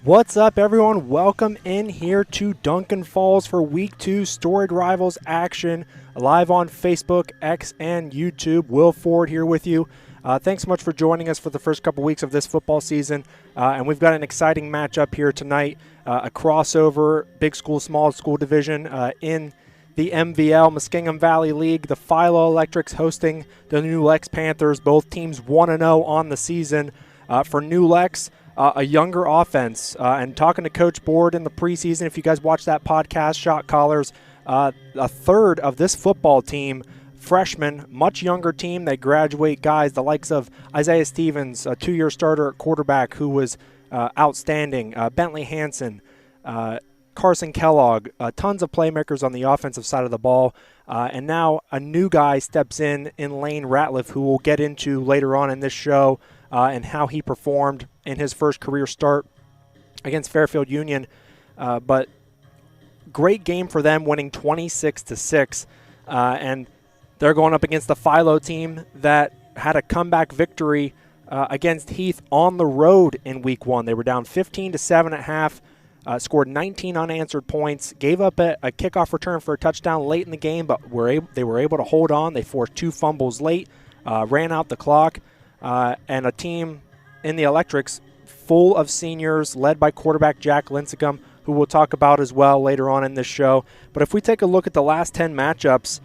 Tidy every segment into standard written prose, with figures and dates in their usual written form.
What's up, everyone? Welcome in here to Duncan Falls for Week 2 Storied Rivals action, live on Facebook, X, and YouTube. Will Ford here with you. Thanks so much for joining us for the first couple weeks of this football season. And we've got an exciting matchup here tonight, a crossover big school, small school division in the MVL, Muskingum Valley League. The Philo Electrics hosting the New Lex Panthers, both teams 1-0 on the season. For New Lex, a younger offense, and talking to Coach Board in the preseason, if you guys watch that podcast, Shot Callers, a third of this football team, freshmen, much younger team. They graduate guys, the likes of Isaiah Stevens, a 2-year starter at quarterback who was outstanding, Bentley Hansen, Carson Kellogg, tons of playmakers on the offensive side of the ball. And now a new guy steps in Lane Ratliff, who we'll get into later on in this show, and how he performed in his first career start against Fairfield Union. But great game for them, winning 26-6. And they're going up against the Philo team that had a comeback victory against Heath on the road in Week 1. They were down 15-7 at half, scored 19 unanswered points, gave up a kickoff return for a touchdown late in the game, but they were able to hold on. They forced 2 fumbles late, ran out the clock. And a team in the Electrics full of seniors led by quarterback Jack Lincicome, who we'll talk about as well later on in this show. But if we take a look at the last 10 matchups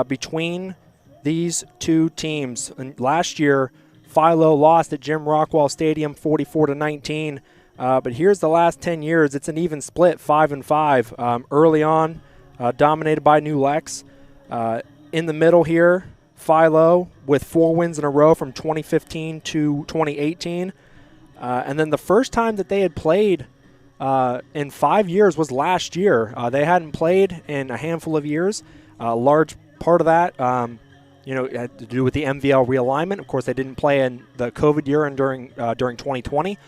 between these two teams, and last year Philo lost at Jim Rockwell Stadium 44-19. But here's the last 10 years. It's an even split, 5-5. Early on, dominated by New Lex. In the middle here, Philo with 4 wins in a row from 2015 to 2018. And then the first time that they had played in 5 years was last year. They hadn't played in a handful of years. A large part of that, had to do with the MVL realignment. Of course, they didn't play in the COVID year and during 2020.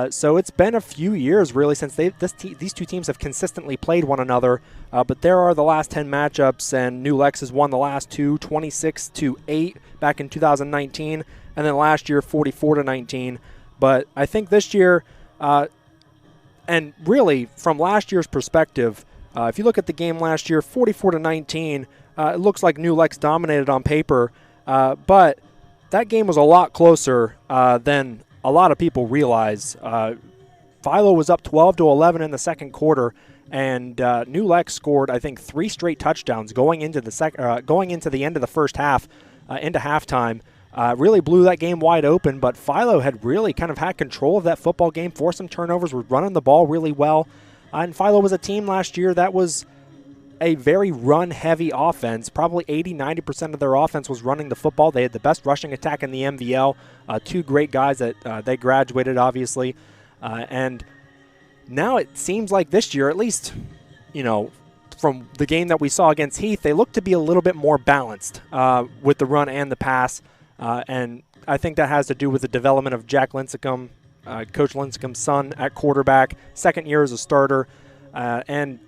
So it's been a few years, really, since these two teams have consistently played one another. But there are the last 10 matchups, and New Lex has won the last 2, 26-8 back in 2019, and then last year 44-19. But I think this year, and really from last year's perspective, if you look at the game last year, 44-19, it looks like New Lex dominated on paper, but that game was a lot closer than a lot of people realize. Philo was up 12-11 in the second quarter, and New Lex scored, I think, 3 straight touchdowns going into the end of the first half, into halftime. Really blew that game wide open, but Philo had really kind of had control of that football game, forced some turnovers, was running the ball really well. And Philo was a team last year that was a very run-heavy offense. Probably 80-90% of their offense was running the football. They had the best rushing attack in the MVL. 2 great guys that they graduated, obviously. And now it seems like this year, at least, from the game that we saw against Heath, they look to be a little bit more balanced with the run and the pass. And I think that has to do with the development of Jack Lincicome, Coach Linsicome's son at quarterback, second year as a starter. And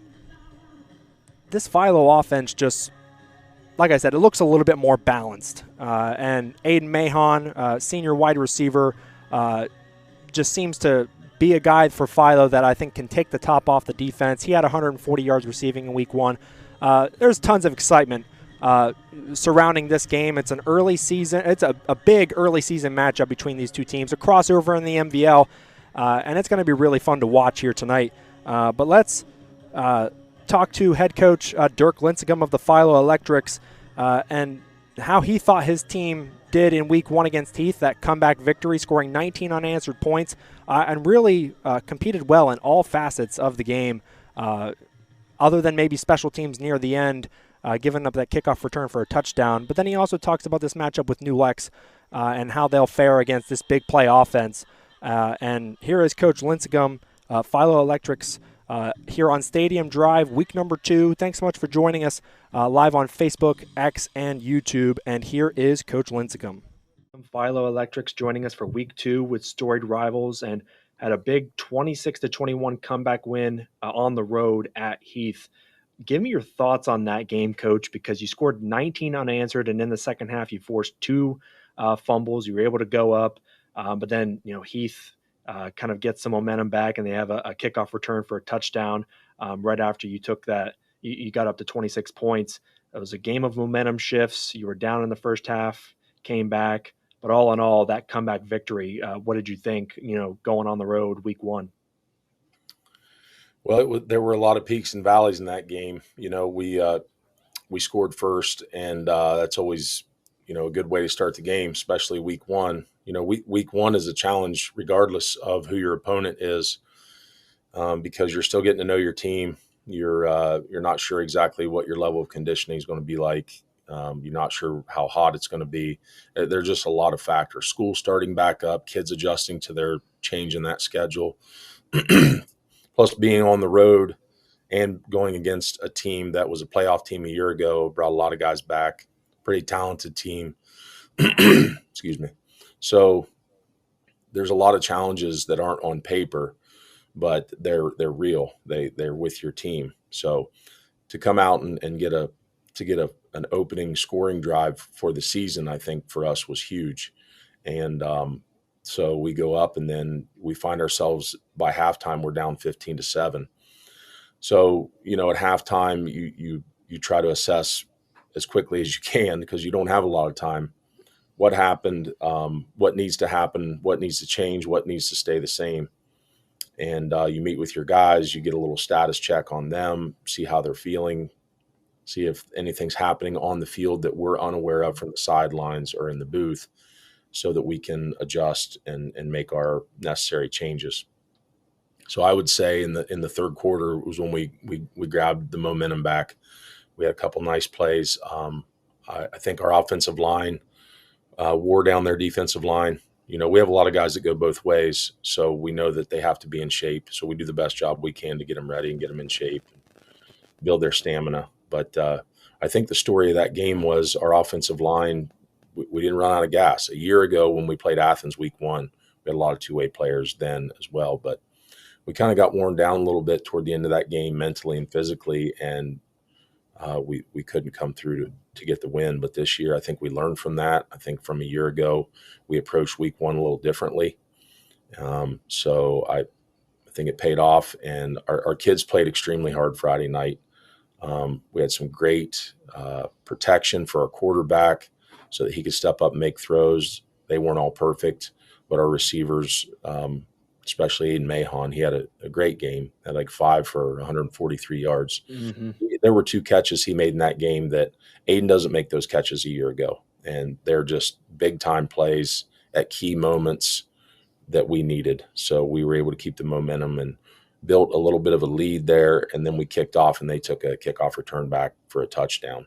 this Philo offense just, like I said, it looks a little bit more balanced. And Aiden Mahon, senior wide receiver, just seems to be a guy for Philo that I think can take the top off the defense. He had 140 yards receiving in Week 1. There's tons of excitement surrounding this game. It's an early season. It's a big early season matchup between these two teams, a crossover in the MVL, and it's going to be really fun to watch here tonight. But let's talk to head coach Dirk Lincicome of the Philo Electrics and how he thought his team did in Week 1 against Heath, that comeback victory, scoring 19 unanswered points, and really competed well in all facets of the game, other than maybe special teams near the end, giving up that kickoff return for a touchdown. But then he also talks about this matchup with New Lex and how they'll fare against this big play offense. And here is Coach Lincicome, Philo Electrics, here on Stadium Drive, week number 2. Thanks so much for joining us live on Facebook, X, and YouTube. And here is Coach Lincicome. Philo Electrics joining us for week 2 with Storied Rivals, and had a big 26-21 comeback win on the road at Heath. Give me your thoughts on that game, Coach, because you scored 19 unanswered, and in the second half you forced 2 fumbles. You were able to go up, but then Heath kind of get some momentum back, and they have a kickoff return for a touchdown right after you took that. You got up to 26 points. It was a game of momentum shifts. You were down in the first half, came back, but all in all, that comeback victory. What did you think? Going on the road week one. Well, there were a lot of peaks and valleys in that game. We scored first, and that's always a good way to start the game, especially week one. Week one is a challenge regardless of who your opponent is, because you're still getting to know your team. You're not sure exactly what your level of conditioning is going to be like. You're not sure how hot it's going to be. There's just a lot of factors. School starting back up, kids adjusting to their change in that schedule, plus being on the road and going against a team that was a playoff team a year ago, brought a lot of guys back, pretty talented team. Excuse me. So there's a lot of challenges that aren't on paper, but they're real. They're with your team. So to come out and get an opening scoring drive for the season, I think for us was huge. And so we go up, and then we find ourselves by halftime we're down 15-7. So at halftime you try to assess as quickly as you can, because you don't have a lot of time, what happened, what needs to happen, what needs to change, what needs to stay the same. And you meet with your guys, you get a little status check on them, see how they're feeling, see if anything's happening on the field that we're unaware of from the sidelines or in the booth, so that we can adjust and make our necessary changes. So I would say in the third quarter was when we grabbed the momentum back. We had a couple nice plays. I think our offensive line wore down their defensive line. We have a lot of guys that go both ways, so we know that they have to be in shape. So we do the best job we can to get them ready and get them in shape, build their stamina. But I think the story of that game was our offensive line. We didn't run out of gas. A year ago when we played Athens week one, we had a lot of two-way players then as well. But we kind of got worn down a little bit toward the end of that game mentally and physically, and we couldn't come through to get the win. But this year, I think we learned from that. I think from a year ago, we approached week one a little differently. So I think it paid off, and our kids played extremely hard Friday night. We had some great protection for our quarterback so that he could step up and make throws. They weren't all perfect, but our receivers, especially Aiden Mahon, he had a great game, had like 5 for 143 yards. Mm-hmm. There were 2 catches he made in that game that Aiden doesn't make those catches a year ago. And they're just big time plays at key moments that we needed. So we were able to keep the momentum and built a little bit of a lead there. And then we kicked off, and they took a kickoff return back for a touchdown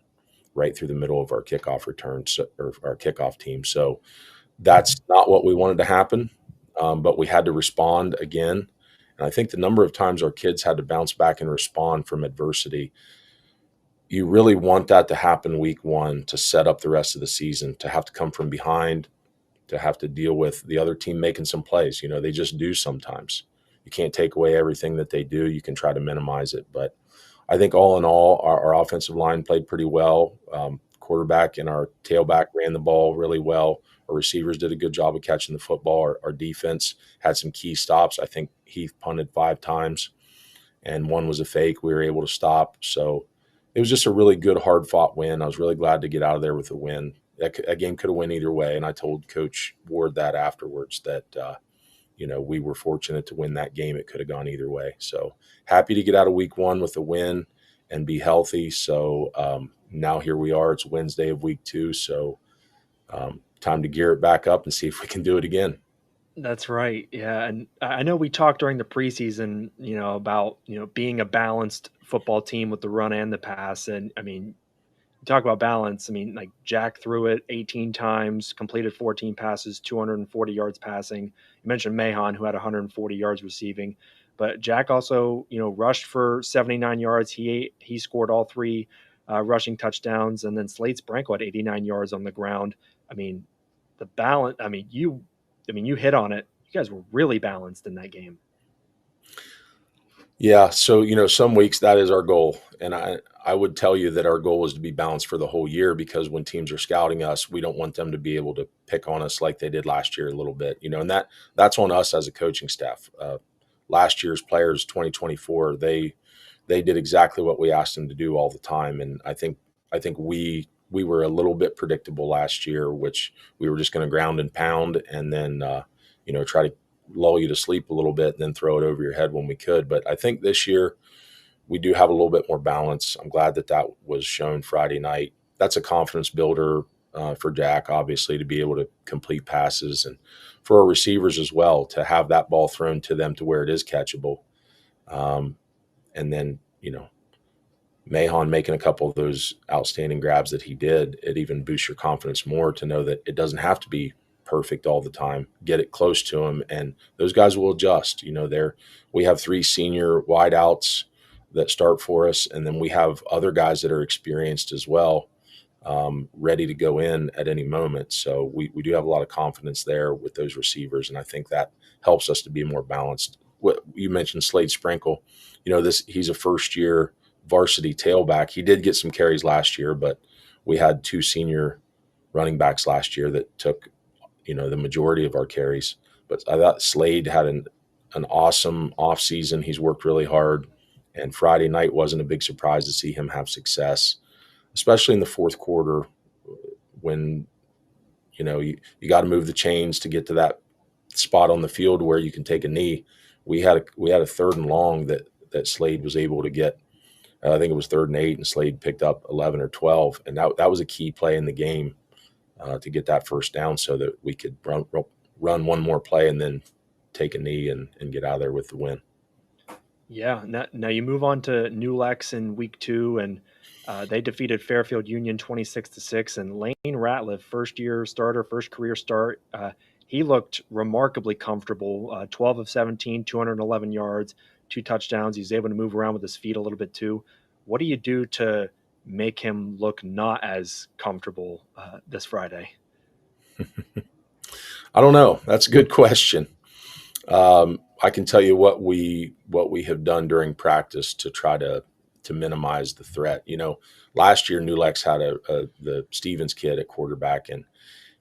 right through the middle of our kickoff returns, or our kickoff team. So that's not what we wanted to happen. But we had to respond again. And I think the number of times our kids had to bounce back and respond from adversity, you really want that to happen week one to set up the rest of the season, to have to come from behind, to have to deal with the other team making some plays. They just do sometimes. You can't take away everything that they do. You can try to minimize it. But I think all in all, our offensive line played pretty well. Quarterback and our tailback ran the ball really well. Our receivers did a good job of catching the football. Our defense had some key stops. I think Heath punted 5 times, and one was a fake. We were able to stop. So it was just a really good, hard-fought win. I was really glad to get out of there with a win. That game could have went either way, and I told Coach Ward that afterwards, that we were fortunate to win that game. It could have gone either way. So happy to get out of week one with a win and be healthy. So now here we are. It's Wednesday of week 2. So time to gear it back up and see if we can do it again. That's right. Yeah. And I know we talked during the preseason, about, being a balanced football team with the run and the pass. And I mean, talk about balance. I mean, like Jack threw it 18 times, completed 14 passes, 240 yards passing. You mentioned Mahon, who had 140 yards receiving, but Jack also, rushed for 79 yards. He scored all 3 rushing touchdowns, and then Slate's Branko had 89 yards on the ground. I mean, the balance. You hit on it. You guys were really balanced in that game. Yeah, so some weeks that is our goal, and I would tell you that our goal is to be balanced for the whole year because when teams are scouting us, we don't want them to be able to pick on us like they did last year a little bit, and that's on us as a coaching staff. Last year's players, 2024, they did exactly what we asked them to do all the time, and I think we were a little bit predictable last year, which we were just going to ground and pound, and then try to lull you to sleep a little bit and then throw it over your head when we could. But I think this year we do have a little bit more balance. I'm glad that that was shown Friday night. That's a confidence builder for Jack, obviously, to be able to complete passes and for our receivers as well to have that ball thrown to them to where it is catchable. Um, and then, Mahon making a couple of those outstanding grabs that he did, it even boosts your confidence more to know that it doesn't have to be perfect all the time. Get it close to him, and those guys will adjust. We have three senior wideouts that start for us, and then we have other guys that are experienced as well, ready to go in at any moment. So we do have a lot of confidence there with those receivers, and I think that helps us to be more balanced. What you mentioned, Slade Sprinkle, he's a first year varsity tailback. He did get some carries last year, but we had two senior running backs last year that took the majority of our carries. But I thought Slade had an awesome offseason. He's worked really hard, and Friday night wasn't a big surprise to see him have success, especially in the fourth quarter when you got to move the chains to get to that spot on the field where you can take a knee. We had a third and long that Slade was able to get. I think it was 3rd and 8, and Slade picked up 11 or 12, and that was a key play in the game to get that first down so that we could run one more play and then take a knee and get out of there with the win. Yeah. Now you move on to New Lex in week 2, and they defeated Fairfield Union 26-6. And Lane Ratliff, first year starter, first career start, he looked remarkably comfortable. 12 of 17, 211 yards, 2 touchdowns. He's able to move around with his feet a little bit too. What do you do to make him look not as comfortable this Friday? I don't know. That's a good question. I can tell you what we have done during practice to try to minimize the threat. Last year New Lex had the Stevens kid at quarterback, and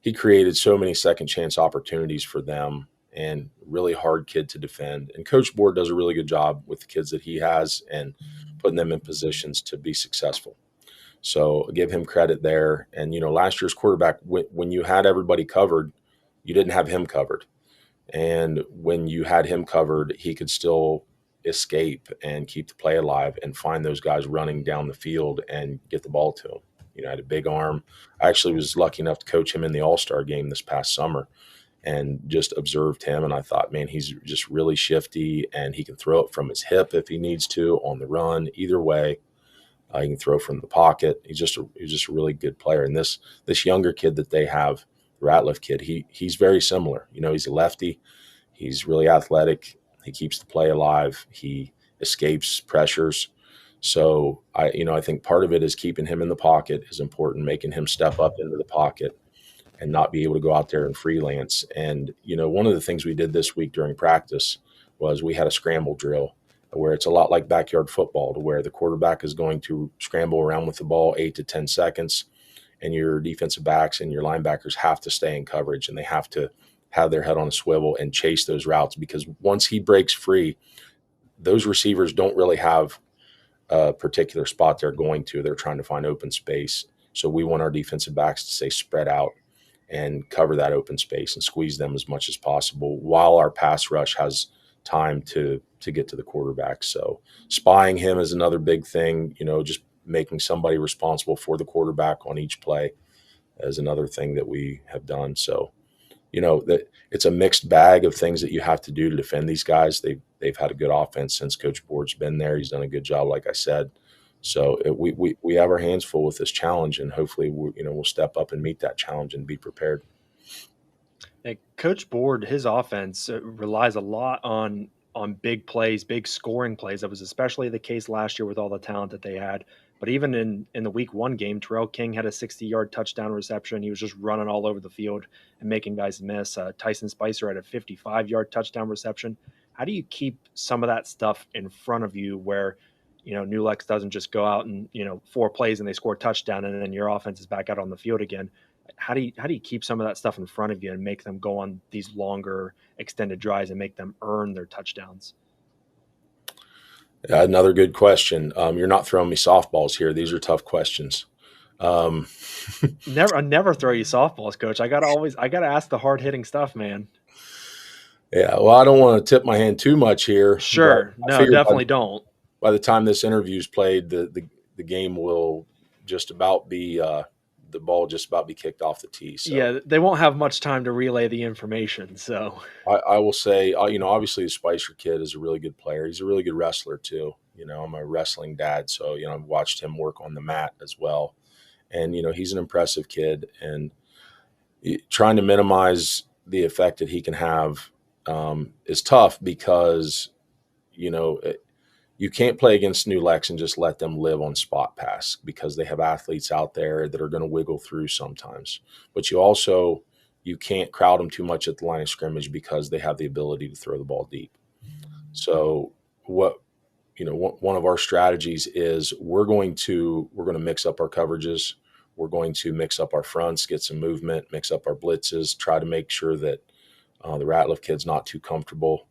he created so many second chance opportunities for them, and really hard kid to defend. And Coach Board does a really good job with the kids that he has and putting them in positions to be successful. So I give him credit there. And last year's quarterback, when you had everybody covered, you didn't have him covered. And when you had him covered, he could still escape and keep the play alive and find those guys running down the field and get the ball to him. Had a big arm. I actually was lucky enough to coach him in the All-Star game this past summer and just observed him. And I thought, man, he's just really shifty, and he can throw it from his hip if he needs to on the run. Either way, he can throw from the pocket. He's just a really good player. And this younger kid that they have, Ratliff kid, he's very similar. He's a lefty. He's really athletic. He keeps the play alive. He escapes pressures. So I think part of it is keeping him in the pocket is important, making him step up into the pocket and not be able to go out there and freelance. And one of the things we did this week during practice was we had a scramble drill where it's a lot like backyard football, to where the quarterback is going to scramble around with the ball 8 to 10 seconds, and your defensive backs and your linebackers have to stay in coverage, and they have to have their head on a swivel and chase those routes, because once he breaks free, those receivers don't really have a particular spot they're going to. They're trying to find open space. So we want our defensive backs to stay spread out and cover that open space and squeeze them as much as possible while our pass rush has time to get to the quarterback. So spying him is another big thing, just making somebody responsible for the quarterback on each play is another thing that we have done. So, that it's a mixed bag of things that you have to do to defend these guys. They've had a good offense since Coach Board's been there. He's done a good job, like I said. So we have our hands full with this challenge, and hopefully we'll step up and meet that challenge and be prepared. Coach Board, his offense relies a lot on big plays, big scoring plays. That was especially the case last year with all the talent that they had. But even in the week 1 game, Terrell King had a 60-yard touchdown reception. He was just running all over the field and making guys miss. Tyson Spicer had a 55-yard touchdown reception. How do you keep some of that stuff in front of you where, New Lex doesn't just go out and, 4 plays and they score a touchdown and then your offense is back out on the field again? How do you keep some of that stuff in front of you and make them go on these longer extended drives and make them earn their touchdowns? Another good question. You're not throwing me softballs here. These are tough questions. I never throw you softballs, Coach. I gotta ask the hard hitting stuff, man. Yeah, well, I don't want to tip my hand too much here. Sure, no, definitely don't. By the time this interview is played, the game will just about be the ball just about be kicked off the tee. So. Yeah, they won't have much time to relay the information. So I will say, obviously the Spicer kid is a really good player. He's a really good wrestler too. I'm a wrestling dad, so I've watched him work on the mat as well, and he's an impressive kid. And trying to minimize the effect that he can have is tough because you can't play against New Lex and just let them live on spot pass because they have athletes out there that are going to wiggle through sometimes. But you can't crowd them too much at the line of scrimmage because they have the ability to throw the ball deep. So one of our strategies is we're going to mix up our coverages. We're going to mix up our fronts, get some movement, mix up our blitzes, try to make sure that the Ratliff kid's not too comfortable,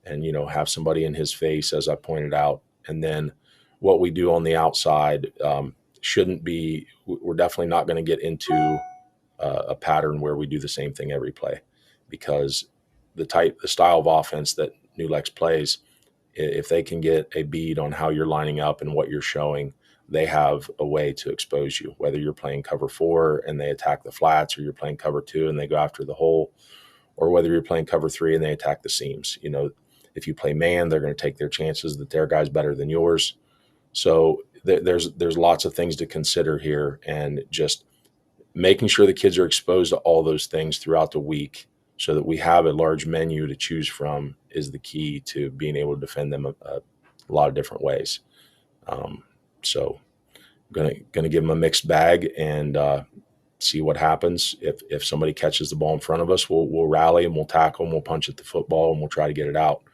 and have somebody in his face, as I pointed out. And then what we do on the outside shouldn't be. We're definitely not going to get into a pattern where we do the same thing every play, because the style of offense that New Lex plays, if they can get a bead on how you're lining up and what you're showing, they have a way to expose you. Whether you're playing cover 4 and they attack the flats, or you're playing cover 2 and they go after the hole, or whether you're playing cover 3 and they attack the seams. If you play man, they're going to take their chances that their guy's better than yours. So there's lots of things to consider here, and just making sure the kids are exposed to all those things throughout the week so that we have a large menu to choose from is the key to being able to defend them a lot of different ways. So I'm going to give them a mixed bag and see what happens. If somebody catches the ball in front of us, we'll rally and we'll tackle and we'll punch at the football and we'll try to get it out.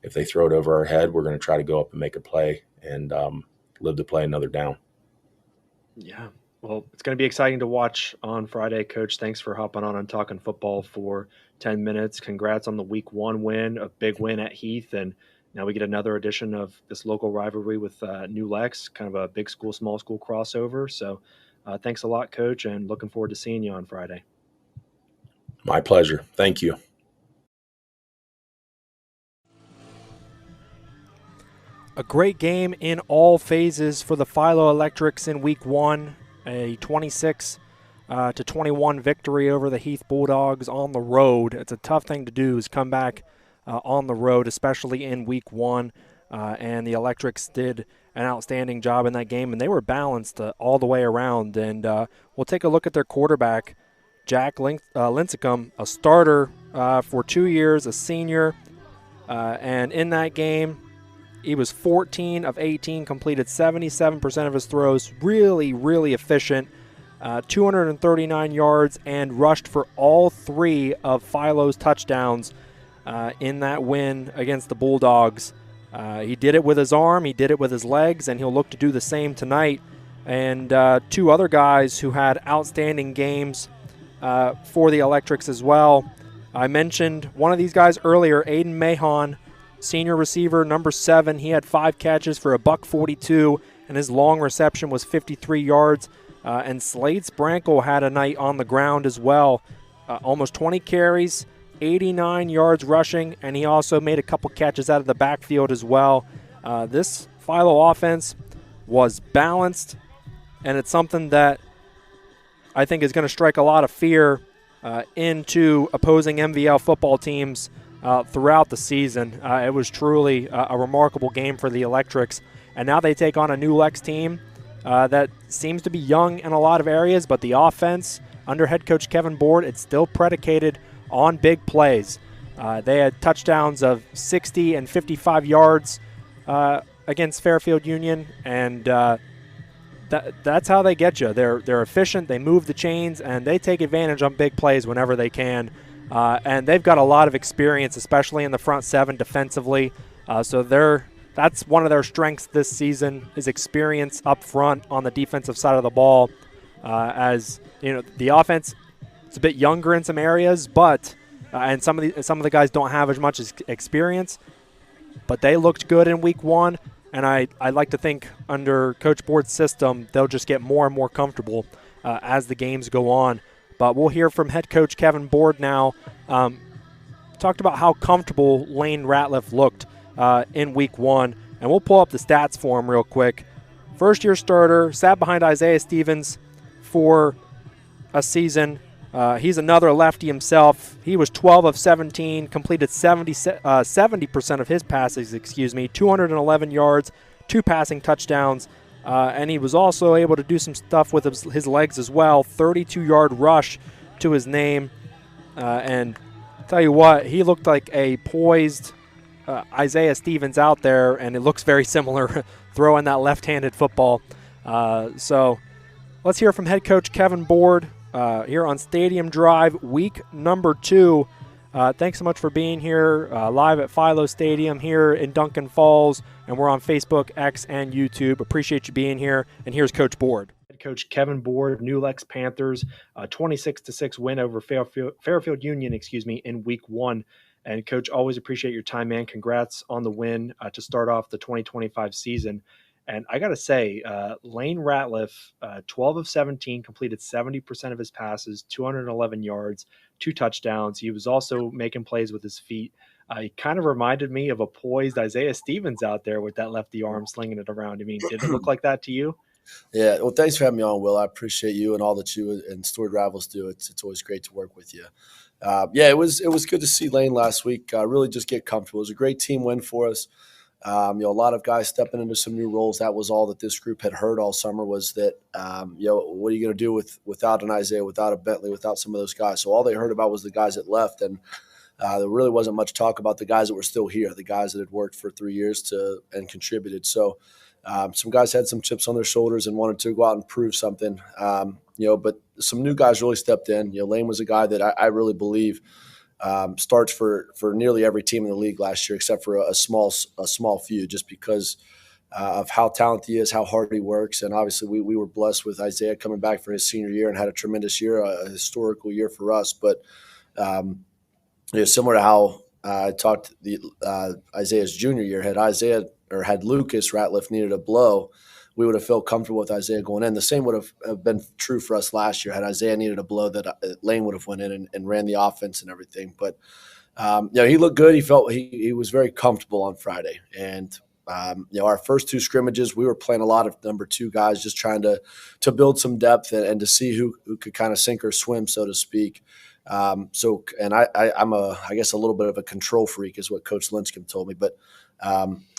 If they throw it over our head, we're going to try to go up and make a play and live to play another down. Yeah. Well, it's going to be exciting to watch on Friday, Coach. Thanks for hopping on and talking football for 10 minutes. Congrats on the week 1 win, a big win at Heath. And now we get another edition of this local rivalry with New Lex, kind of a big school, small school crossover. So thanks a lot, Coach, and looking forward to seeing you on Friday. My pleasure. Thank you. A great game in all phases for the Philo Electrics in week 1, a 26-21 victory over the Heath Bulldogs on the road. It's a tough thing to do, is come back on the road, especially in week 1, and the Electrics did an outstanding job in that game, and they were balanced all the way around. And we'll take a look at their quarterback, Jack Lincicome, a starter for 2 years, a senior, and in that game, he was 14 of 18, completed 77% of his throws, really, really efficient, 239 yards, and rushed for all 3 of Philo's touchdowns in that win against the Bulldogs. He did it with his arm, he did it with his legs, and he'll look to do the same tonight. And 2 other guys who had outstanding games for the Electrics as well. I mentioned one of these guys earlier, Aiden Mahon, senior receiver, number 7. He had 5 catches for $142, and his long reception was 53 yards. And Slade Sprankle had a night on the ground as well. Almost 20 carries, 89 yards rushing, and he also made a couple catches out of the backfield as well. This Philo offense was balanced, and it's something that I think is going to strike a lot of fear into opposing MVL football teams throughout the season. It was truly a remarkable game for the Electrics, and now they take on a New Lex team that seems to be young in a lot of areas, but the offense under head coach Kevin Board, it's still predicated on big plays. They had touchdowns of 60 and 55 yards against Fairfield Union, and that's how they get you. They're efficient, they move the chains, and they take advantage on big plays whenever they can. and they've got a lot of experience, especially in the front seven defensively. So that's one of their strengths this season is experience up front on the defensive side of the ball. As you know, the offense it's a bit younger in some areas, but and some of the guys don't have as much experience, but they looked good in week one. And I like to think under Coach Board's system, they'll just get more and more comfortable as the games go on. But we'll hear from head coach Kevin Board now. Talked about how comfortable Lane Ratliff looked in week one. And we'll pull up the stats for him real quick. First-year starter, sat behind Isaiah Stevens for a season. He's another lefty himself. He was 12 of 17, completed 70% of his passes, 211 yards, 2 passing touchdowns. And he was also able to do some stuff with his legs as well, 32-yard rush to his name. And tell you what, he looked like a poised Isaiah Stevens out there, and it looks very similar throwing that left-handed football. So let's hear from head coach Kevin Board here on Stadium Drive, week number 2. Thanks so much for being here live at Philo Stadium here in Duncan Falls, and we're on Facebook, X, and YouTube. Appreciate you being here, and here's Coach Board. Head coach Kevin Board, New Lex Panthers, 26-6 win over Fairfield Union, in week 1. And, Coach, always appreciate your time, man. Congrats on the win to start off the 2025 season. And I got to say, Lane Ratliff, 12 of 17, completed 70% of his passes, 211 yards, 2 touchdowns. He was also making plays with his feet. He kind of reminded me of a poised Isaiah Stevens out there with that lefty arm slinging it around. I mean, did it look like that to you? Yeah, well, thanks for having me on, Will. I appreciate you and all that you and Storied Rivals do. It's always great to work with you. It was good to see Lane last week. Really just get comfortable. It was a great team win for us. A lot of guys stepping into some new roles. That was all that this group had heard all summer was that, what are you going to do without an Isaiah, without a Bentley, without some of those guys? So all they heard about was the guys that left, and there really wasn't much talk about the guys that were still here, the guys that had worked for 3 years and contributed. So some guys had some chips on their shoulders and wanted to go out and prove something, but some new guys really stepped in. Lane was a guy that I really believe starts for nearly every team in the league last year, except for a small few, just because of how talented he is, how hard he works. And obviously we were blessed with Isaiah coming back for his senior year and had a tremendous year, a historical year for us. But similar to how I talked Isaiah's junior year, had Lucas Ratliff needed a blow, we would have felt comfortable with Isaiah going in. The same would have been true for us last year. Had Isaiah needed a blow, that Lane would have went in and ran the offense and everything. But he looked good. He felt he was very comfortable on Friday. And our first 2 scrimmages, we were playing a lot of number 2 guys, just trying to build some depth and to see who could kind of sink or swim, so to speak. I'm I guess a little bit of a control freak is what Coach Lincicome told me, but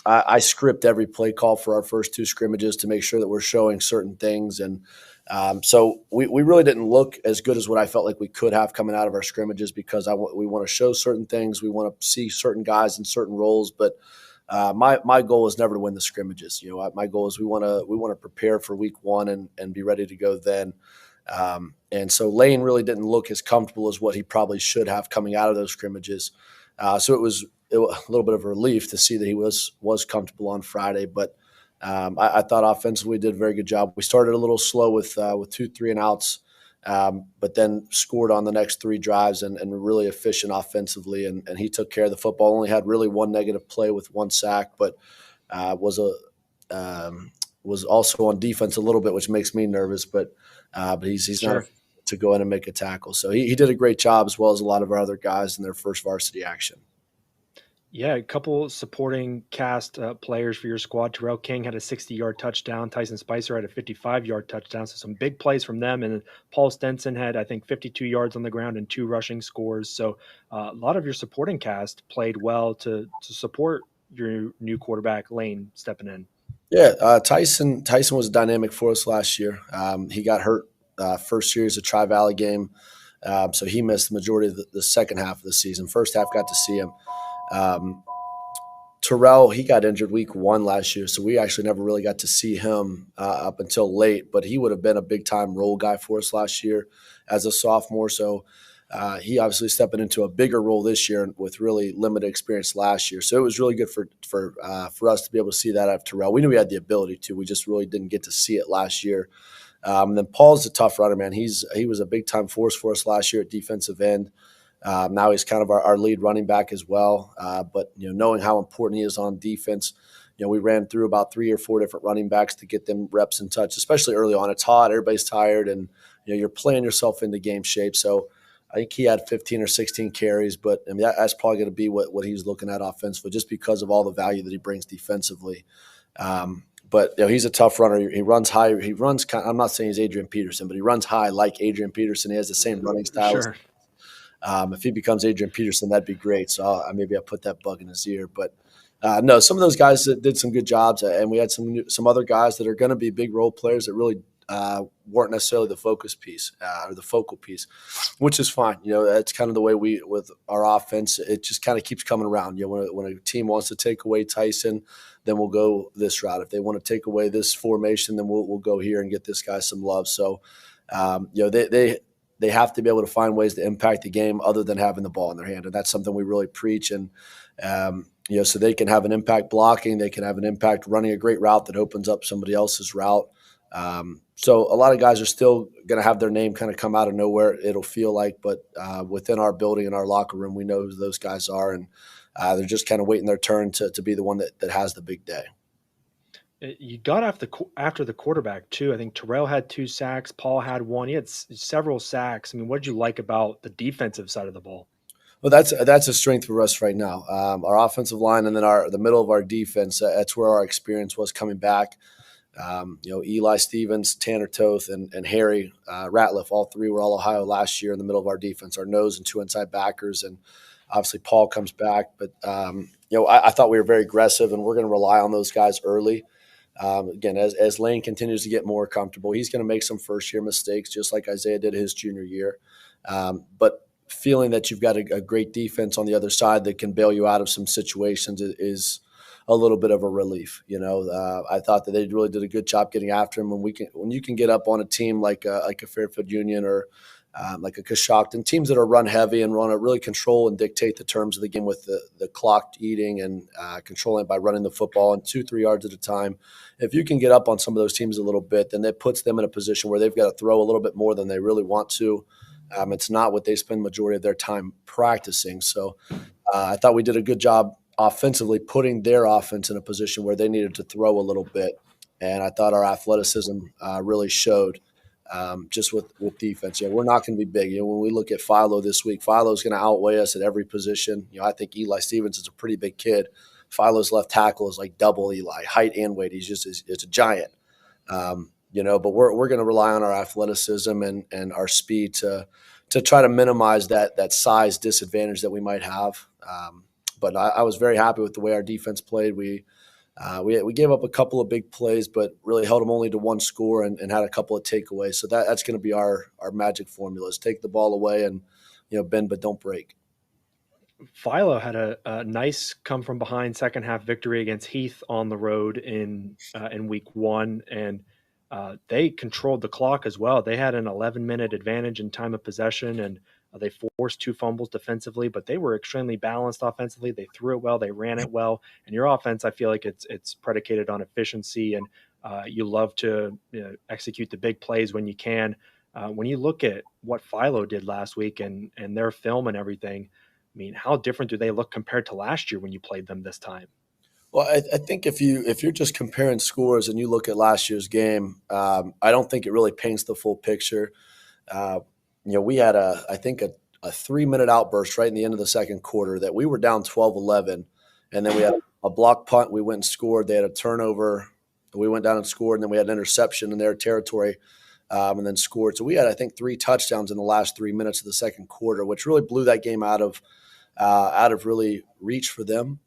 I script every play call for our first 2 scrimmages to make sure that we're showing certain things. And so we really didn't look as good as what I felt like we could have coming out of our scrimmages, because we want to show certain things. We want to see certain guys in certain roles. But my goal is never to win the scrimmages. My goal is we want to prepare for week 1 and be ready to go then. And so Lane really didn't look as comfortable as what he probably should have coming out of those scrimmages. So it was a little bit of a relief to see that he was comfortable on Friday. But I thought offensively we did a very good job. We started a little slow with 2 3-and-outs, but then scored on the next 3 drives and were really efficient offensively. And he took care of the football. Only had really 1 negative play with 1 sack, but was also on defense a little bit, which makes me nervous. But he's Sure. not to go in and make a tackle. So he did a great job, as well as a lot of our other guys in their first varsity action. Yeah, a couple supporting cast players for your squad. Terrell King had a 60-yard touchdown. Tyson Spicer had a 55-yard touchdown. So some big plays from them. And Paul Stenson had, I think, 52 yards on the ground and 2 rushing scores. So a lot of your supporting cast played well to support your new quarterback, Lane, stepping in. Yeah, Tyson was dynamic for us last year. He got hurt first series of Tri-Valley game, so he missed the majority of the second half of the season. First half got to see him. Terrell, he got injured week 1 last year, so we actually never really got to see him up until late, but he would have been a big-time role guy for us last year as a sophomore. So He obviously stepping into a bigger role this year with really limited experience last year. So it was really good for us to be able to see that out of Terrell. We knew we had the ability to. We just really didn't get to see it last year. And then Paul's a tough runner, man. He was a big-time force for us last year at defensive end. Now he's kind of our lead running back as well. But, knowing how important he is on defense, we ran through about 3 or 4 different running backs to get them reps and touch, especially early on. It's hot, everybody's tired, and, you're playing yourself into game shape. So I think he had 15 or 16 carries, but I mean, that's probably going to be what he's looking at offensively just because of all the value that he brings defensively. But he's a tough runner. He runs high. He runs I'm not saying he's Adrian Peterson, but he runs high like Adrian Peterson. He has the same running style. Sure. If he becomes Adrian Peterson, that'd be great. So maybe I'll put that bug in his ear. But no, some of those guys did some good jobs, and we had some other guys that are going to be big role players that really weren't necessarily the focus piece or the focal piece, which is fine. That's kind of the way with our offense. It just kind of keeps coming around. When a team wants to take away Tyson, then we'll go this route. If they want to take away this formation, then we'll go here and get this guy some love. So, they have to be able to find ways to impact the game other than having the ball in their hand, and that's something we really preach. And so they can have an impact blocking, they can have an impact running a great route that opens up somebody else's route. So a lot of guys are still going to have their name kind of come out of nowhere, it'll feel like, but within our building and our locker room, we know who those guys are, and they're just kind of waiting their turn to be the one that has the big day. You got after the quarterback too. I think Terrell had 2 sacks. Paul had 1. He had several sacks. I mean, what did you like about the defensive side of the ball? Well, that's a strength for us right now. Our offensive line and then the middle of our defense. That's where our experience was coming back. Eli Stevens, Tanner Toth, and Harry Ratliff, all 3 were all Ohio last year in the middle of our defense. Our nose and 2 inside backers, and obviously Paul comes back. But I thought we were very aggressive, and we're going to rely on those guys early. Again, as Lane continues to get more comfortable, he's going to make some first-year mistakes, just like Isaiah did his junior year. But feeling that you've got a great defense on the other side that can bail you out of some situations is a little bit of a relief. I thought that they really did a good job getting after him. When you can get up on a team like a Fairfield Union or like a Coshocton, teams that are run heavy and want to really control and dictate the terms of the game with the clock eating and controlling it by running the football and 2-3 yards at a time. If you can get up on some of those teams a little bit, then that puts them in a position where they've got to throw a little bit more than they really want to. It's not what they spend majority of their time practicing. So I thought we did a good job offensively putting their offense in a position where they needed to throw a little bit. And I thought our athleticism really showed. Just with defense. We're not going to be big. When we look at Philo this week, Philo's going to outweigh us at every position. I think Eli Stevens is a pretty big kid. Philo's left tackle is like double Eli, height and weight. It's a giant. But we're going to rely on our athleticism and our speed to try to minimize that size disadvantage that we might have. But I was very happy with the way our defense played. We gave up a couple of big plays, but really held them only to 1 score and had a couple of takeaways. So that's going to be our magic formula: is take the ball away and bend but don't break. Philo had a nice come from behind second half victory against Heath on the road in week 1, and they controlled the clock as well. They had an 11-minute advantage in time of possession, and they forced 2 fumbles defensively, but they were extremely balanced offensively. They threw it well, they ran it well, and your offense, I feel like it's predicated on efficiency, and you love to execute the big plays when you can. When you look at what Philo did last week and their film and everything, I mean, how different do they look compared to last year when you played them this time? Well, I think if you're just comparing scores and you look at last year's game, I don't think it really paints the full picture. We had a 3-minute outburst right in the end of the second quarter that we were down 12-11, and then we had a block punt. We went and scored. They had a turnover. We went down and scored, and then we had an interception in their territory, and then scored. So we had, I think, 3 touchdowns in the last 3 minutes of the second quarter, which really blew that game out of really reach for them.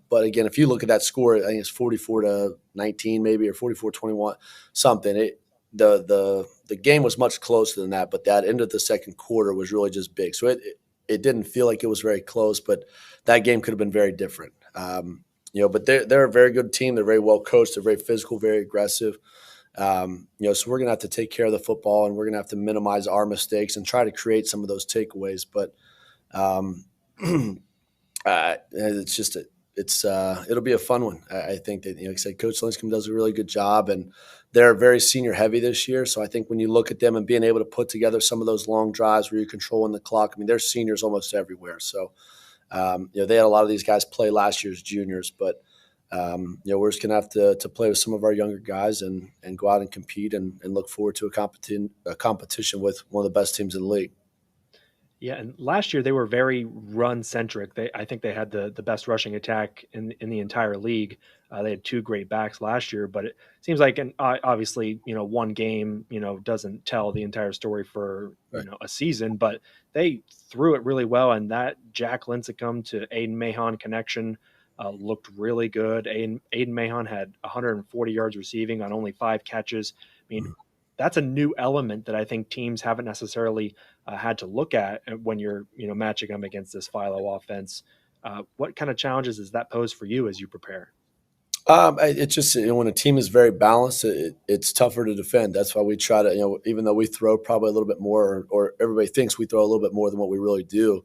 But again, if you look at that score, I think it's 44-19 maybe, or 44-21, something. The game was much closer than that, but that end of the second quarter was really just big. So it didn't feel like it was very close, but that game could have been very different. But they're a very good team. They're very well coached. They're very physical, very aggressive. So we're going to have to take care of the football, and we're going to have to minimize our mistakes and try to create some of those takeaways. But it's just it'll be a fun one. I think that, like I said, Coach Lincicome does a really good job, and they're very senior heavy this year. So I think when you look at them and being able to put together some of those long drives where you're controlling the clock, I mean, they're seniors almost everywhere. So they had a lot of these guys play last year's juniors, but we're just going to have to play with some of our younger guys and go out and compete and look forward to a competition with one of the best teams in the league. Yeah, and last year they were very run-centric. I think they had the best rushing attack in the entire league. They had 2 great backs last year, but it seems like, and obviously, one game, doesn't tell the entire story for a season. But they threw it really well, and that Jack Lincicome to Aiden Mahon connection looked really good. Aiden Mahon had 140 yards receiving on only 5 catches. I mean, that's a new element that I think teams haven't necessarily had to look at when you're, matching them against this Philo offense. What kind of challenges does that pose for you as you prepare? It's just, when a team is very balanced, it's tougher to defend. That's why we try to, even though we throw probably a little bit more, or everybody thinks we throw a little bit more than what we really do.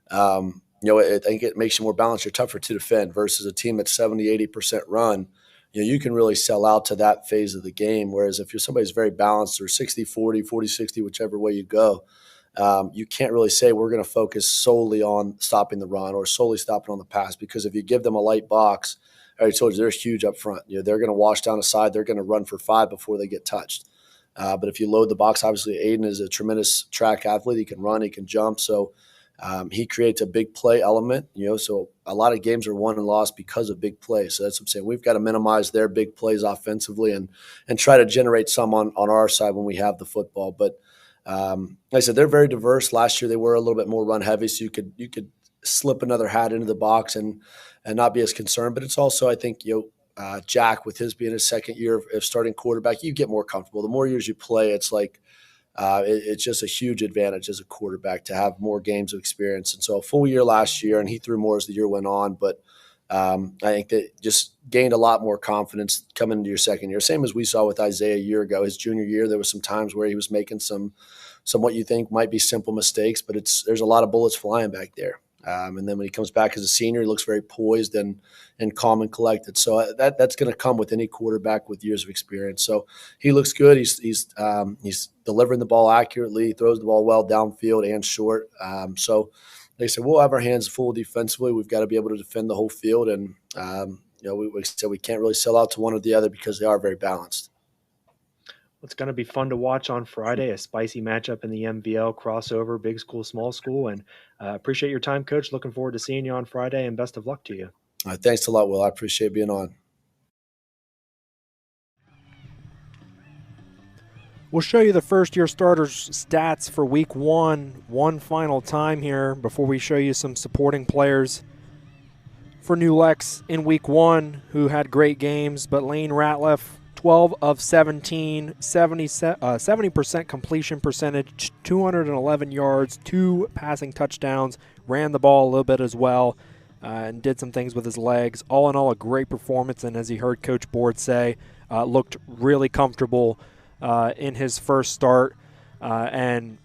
I think it makes you more balanced. You're tougher to defend versus a team that's 70, 80% run. You can really sell out to that phase of the game. Whereas if you're somebody's very balanced, or 60-40, 40-60, whichever way you go, you can't really say we're going to focus solely on stopping the run or solely stopping on the pass, because if you give them a light box, I already told you they're huge up front. They're going to wash down a side. They're going to run for 5 before they get touched. But if you load the box, obviously Aiden is a tremendous track athlete. He can run, he can jump. So he creates a big play element, so a lot of games are won and lost because of big plays. So that's what I'm saying. We've got to minimize their big plays offensively and try to generate some on our side when we have the football. But like I said, they're very diverse. Last year they were a little bit more run heavy, so you could slip another hat into the box and not be as concerned. But it's also, I think, Jack, with his being his second year of starting quarterback, you get more comfortable. The more years you play, it's like it's just a huge advantage as a quarterback to have more games of experience. And so a full year last year, and he threw more as the year went on. But I think that just gained a lot more confidence coming into your second year. Same as we saw with Isaiah a year ago. His junior year, there was some times where he was making some what you think might be simple mistakes, but there's a lot of bullets flying back there. And then when he comes back as a senior, he looks very poised and calm and collected. So that's going to come with any quarterback with years of experience. So he looks good. He's delivering the ball accurately. He throws the ball well downfield and short. So they said we'll have our hands full defensively. We've got to be able to defend the whole field, and we can't really sell out to one or the other because they are very balanced. It's going to be fun to watch on Friday, a spicy matchup in the MVL crossover, big school, small school. And appreciate your time, Coach. Looking forward to seeing you on Friday, and best of luck to you. All right, thanks a lot, Will. I appreciate being on. We'll show you the first-year starters' stats for Week 1 one final time here before we show you some supporting players for New Lex in Week 1 who had great games. But Lane Ratliff, 12 of 17, 70% completion percentage, 211 yards, 2 passing touchdowns, ran the ball a little bit as well, and did some things with his legs. All in all, a great performance, and as you heard Coach Board say, looked really comfortable in his first start, and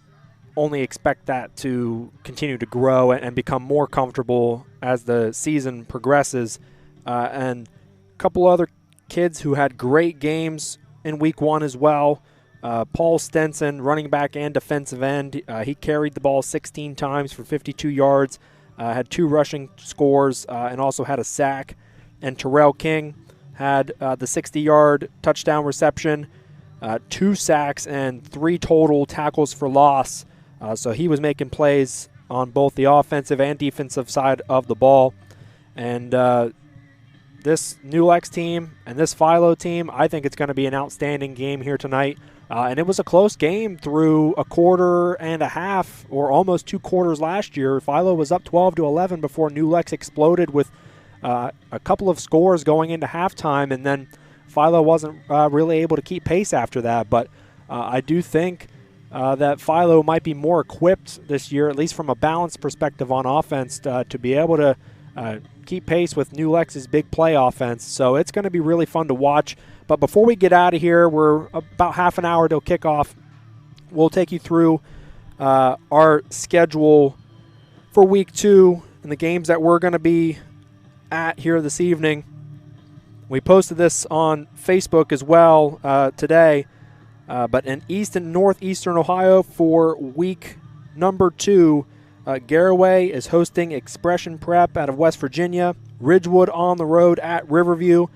only expect that to continue to grow and become more comfortable as the season progresses. And a couple other kids who had great games in Week 1 as well. Paul Stenson, running back and defensive end, he carried the ball 16 times for 52 yards, had 2 rushing scores, and also had a sack. And Terrell King had the 60-yard touchdown reception, 2 sacks, and 3 total tackles for loss. So he was making plays on both the offensive and defensive side of the ball. And this New Lex team and this Philo team, I think it's going to be an outstanding game here tonight. And it was a close game through a quarter and a half, or almost 2 quarters last year. Philo was up 12-11 before New Lex exploded with a couple of scores going into halftime, and then Philo wasn't really able to keep pace after that. But I do think that Philo might be more equipped this year, at least from a balance perspective on offense, to be able to keep pace with New Lex's big play offense. So it's going to be really fun to watch. But before we get out of here, we're about half an hour till kickoff. We'll take you through our schedule for week 2 and the games that we're going to be at here this evening. We posted this on Facebook as well today. But in East and Northeastern Ohio for week number 2, Garaway is hosting Expression Prep out of West Virginia. Ridgewood on the road at Riverview.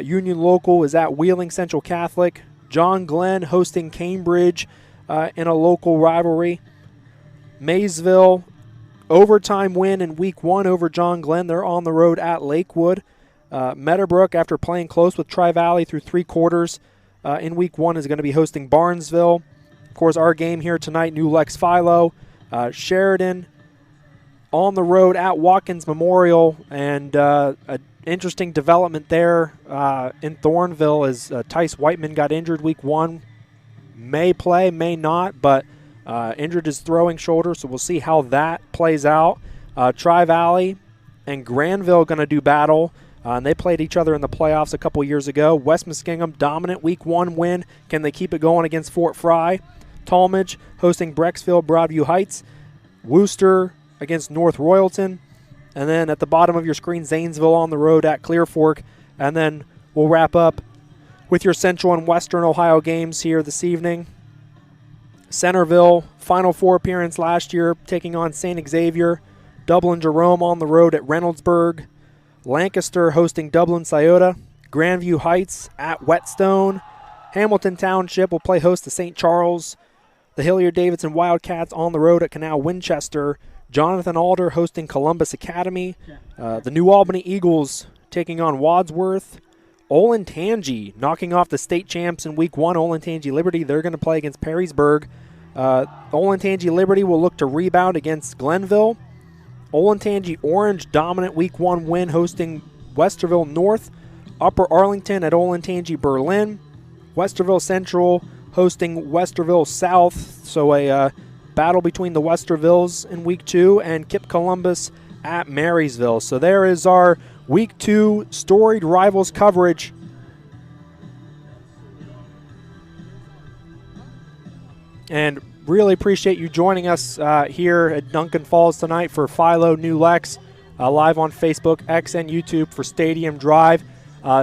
Union Local is at Wheeling Central Catholic. John Glenn hosting Cambridge in a local rivalry. Maysville, overtime win in week 1 over John Glenn. They're on the road at Lakewood. Meadowbrook, after playing close with Tri-Valley through 3 quarters in week 1, is going to be hosting Barnesville. Of course, our game here tonight, New Lex Philo. Sheridan on the road at Watkins Memorial, and an interesting development there in Thornville as Tice Whiteman got injured week 1. May play, may not, but injured his throwing shoulder, so we'll see how that plays out. Tri-Valley and Granville going to do battle. And they played each other in the playoffs a couple years ago. West Muskingum, dominant week 1 win. Can they keep it going against Fort Fry? Tallmadge hosting Brecksville, Broadview Heights. Worcester against North Royalton. And then at the bottom of your screen, Zanesville on the road at Clear Fork. And then we'll wrap up with your Central and Western Ohio games here this evening. Centerville, Final Four appearance last year, taking on St. Xavier. Dublin Jerome on the road at Reynoldsburg. Lancaster hosting Dublin Scioto. Grandview Heights at Whetstone. Hamilton Township will play host to St. Charles. The Hilliard-Davidson Wildcats on the road at Canal Winchester. Jonathan Alder hosting Columbus Academy. The New Albany Eagles taking on Wadsworth. Olentangy knocking off the state champs in week 1. Olentangy Liberty, they're going to play against Perrysburg. Olentangy Liberty will look to rebound against Glenville. Olentangy Orange, dominant week 1 win hosting Westerville North. Upper Arlington at Olentangy Berlin. Westerville Central hosting Westerville South. So a battle between the Westervilles in week 2, and Kip Columbus at Marysville. So there is our week 2 Storied Rivals coverage. And really appreciate you joining us here at Duncan Falls tonight for Philo New Lex, live on Facebook, X, and YouTube for Stadium Drive.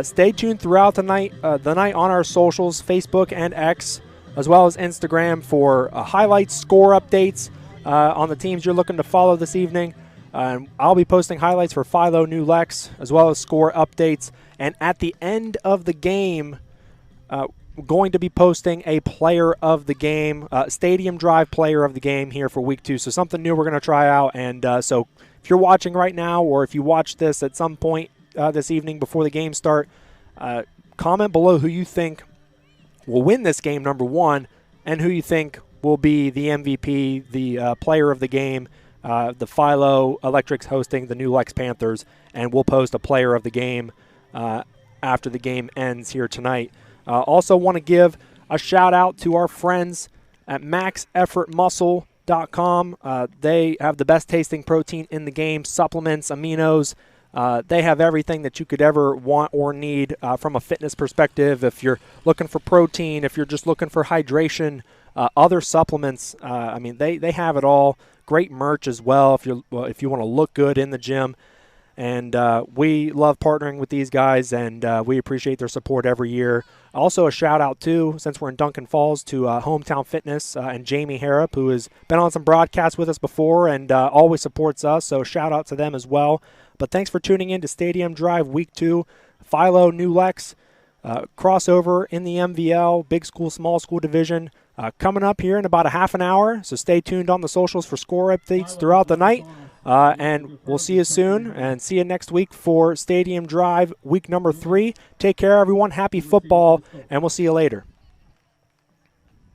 Stay tuned throughout the night on our socials, Facebook and X, as well as Instagram for highlights, score updates on the teams you're looking to follow this evening. I'll be posting highlights for Philo New Lex, as well as score updates. And at the end of the game, we're going to be posting a player of the game, Stadium Drive player of the game here for week 2. So something new we're going to try out. And so if you're watching right now, or if you watch this at some point this evening before the game start, comment below who you think will win this game, number 1, and who you think will be the MVP, the player of the game. The Philo Electrics hosting the New Lex Panthers, and we'll post a player of the game after the game ends here tonight. Also want to give a shout out to our friends at maxeffortmuscle.com. They have the best tasting protein in the game, supplements, aminos. They have everything that you could ever want or need from a fitness perspective. If you're looking for protein, if you're just looking for hydration, other supplements, I mean, they have it all. Great merch as well if you want to look good in the gym. And we love partnering with these guys, and we appreciate their support every year. Also a shout-out, too, since we're in Duncan Falls, to Hometown Fitness and Jamie Harrop, who has been on some broadcasts with us before and always supports us, so shout-out to them as well. But thanks for tuning in to Stadium Drive Week 2, Philo New Lex, crossover in the MVL, big school, small school division, coming up here in about a half an hour, so stay tuned on the socials for score updates throughout the night. And we'll see you soon, and see you next week for Stadium Drive, week number 3. Take care, everyone. Happy football, and we'll see you later.